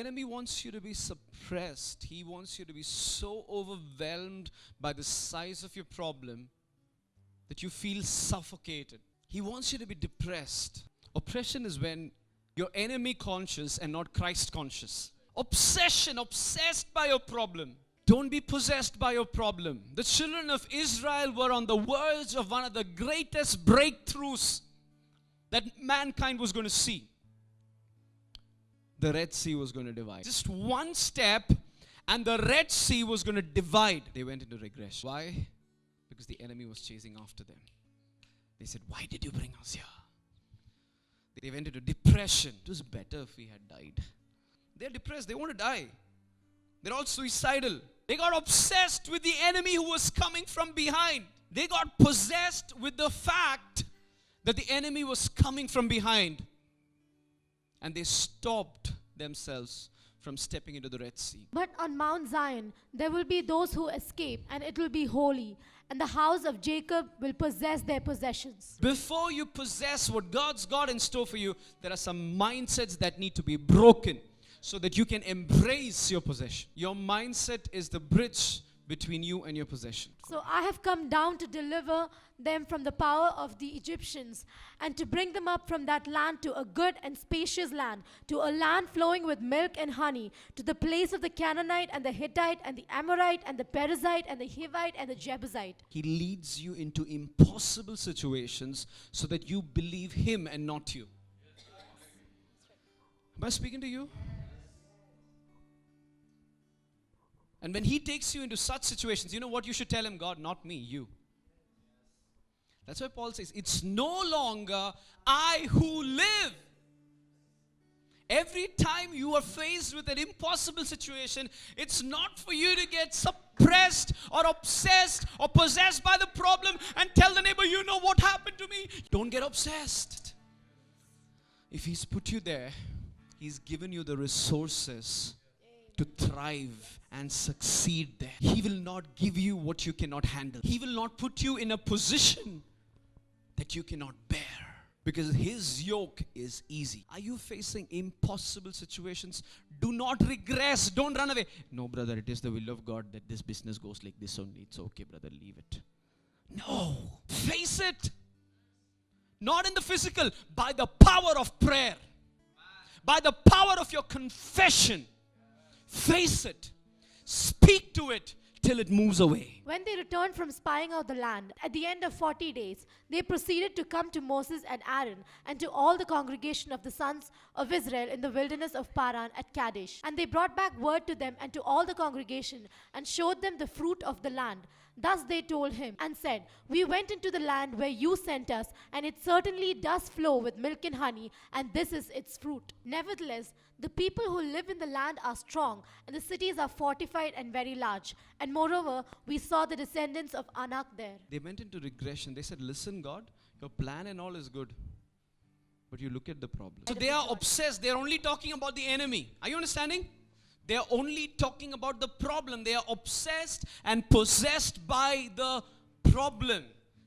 enemy wants you to be suppressed. He wants you to be so overwhelmed by the size of your problem that you feel suffocated. He wants you to be depressed. Oppression is when you're enemy conscious and not Christ conscious. Obsession, obsessed by your problem. Don't be possessed by your problem. The children of Israel were on the verge of one of the greatest breakthroughs that mankind was going to see. The Red Sea was going to divide. Just one step and the Red Sea was going to divide. They went into regression. Why? Because the enemy was chasing after them. They said, why did you bring us here? They went into depression. It was better if we had died. They're depressed. They want to die. They're all suicidal. They got obsessed with the enemy who was coming from behind. They got possessed with the fact that the enemy was coming from behind. And they stopped themselves from stepping into the Red Sea. But on Mount Zion, there will be those who escape, and it will be holy. And the house of Jacob will possess their possessions. Before you possess what God's got in store for you, there are some mindsets that need to be broken so that you can embrace your possession. Your mindset is the bridge between you and your possession. So I have come down to deliver them from the power of the Egyptians and to bring them up from that land to a good and spacious land, to a land flowing with milk and honey, to the place of the Canaanite and the Hittite and the Amorite and the Perizzite and the Hivite and the Jebusite. He leads you into impossible situations so that you believe Him and not you. Am I speaking to you? And when He takes you into such situations, you know what you should tell Him? God, not me, you. That's why Paul says, it's no longer I who live. Every time you are faced with an impossible situation, it's not for you to get suppressed or obsessed or possessed by the problem and tell the neighbor, you know what happened to me. Don't get obsessed. If He's put you there, He's given you the resources to thrive and succeed there. He will not give you what you cannot handle. He will not put you in a position that you cannot bear, because His yoke is easy. Are you facing impossible situations? Do not regress. Don't run away. No, brother, it is the will of God that this business goes like this only. It's okay, brother, leave it. No. Face it. Not in the physical, by the power of prayer. By the power of your confession. Face it. Speak to it till it moves away. When they returned from spying out the land, at the end of 40 days, they proceeded to come to Moses and Aaron and to all the congregation of the sons of Israel in the wilderness of Paran at Kadesh. And they brought back word to them and to all the congregation and showed them the fruit of the land. Thus they told him and said, we went into the land where you sent us, and it certainly does flow with milk and honey, and this is its fruit. Nevertheless, the people who live in the land are strong, and the cities are fortified and very large. And moreover, we saw the descendants of Anak there. They went into regression. They said, listen, God, your plan and all is good, but you look at the problem. So they are obsessed. They are only talking about the enemy. Are you understanding? They are only talking about the problem. They are obsessed and possessed by the problem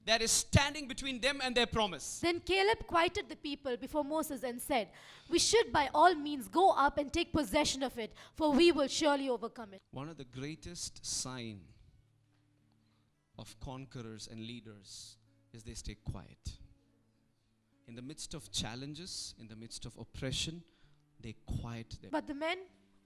that is standing between them and their promise. Then Caleb quieted the people before Moses and said, we should by all means go up and take possession of it, for we will surely overcome it. One of the greatest signs of conquerors and leaders is they stay quiet. In the midst of challenges, in the midst of oppression, they quiet them. But the men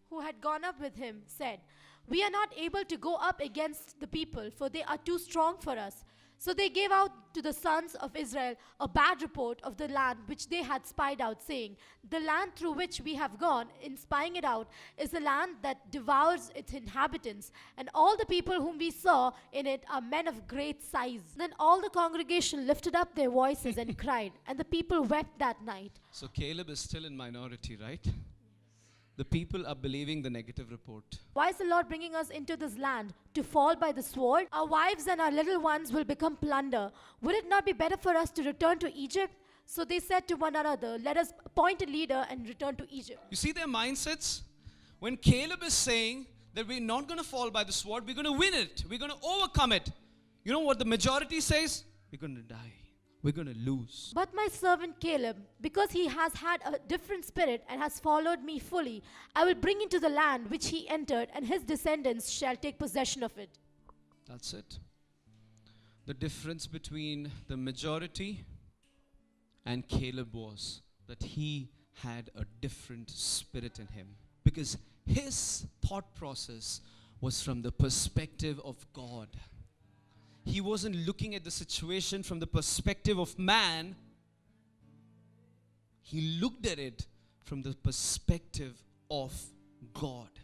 who had gone up with him said, we are not able to go up against the people, for they are too strong for us. So they gave out to the sons of Israel a bad report of the land which they had spied out, saying, the land through which we have gone in spying it out is a land that devours its inhabitants, and all the people whom we saw in it are men of great size. Then all the congregation lifted up their voices and cried, and the people wept that night. So Caleb is still in minority, right? The people are believing the negative report. Why is the Lord bringing us into this land? To fall by the sword? Our wives and our little ones will become plunder. Would it not be better for us to return to Egypt? So they said to one another, let us appoint a leader and return to Egypt. You see their mindsets? When Caleb is saying that we're not going to fall by the sword, we're going to win it. We're going to overcome it. You know what the majority says? We're going to die. we're going to lose. But my servant Caleb, because he has had a different spirit and has followed me fully, I will bring into the land which he entered, and his descendants shall take possession of it. That's it. The difference between the majority and Caleb was that he had a different spirit in him, because his thought process was from the perspective of God. He wasn't looking at the situation from the perspective of man. He looked at it from the perspective of God.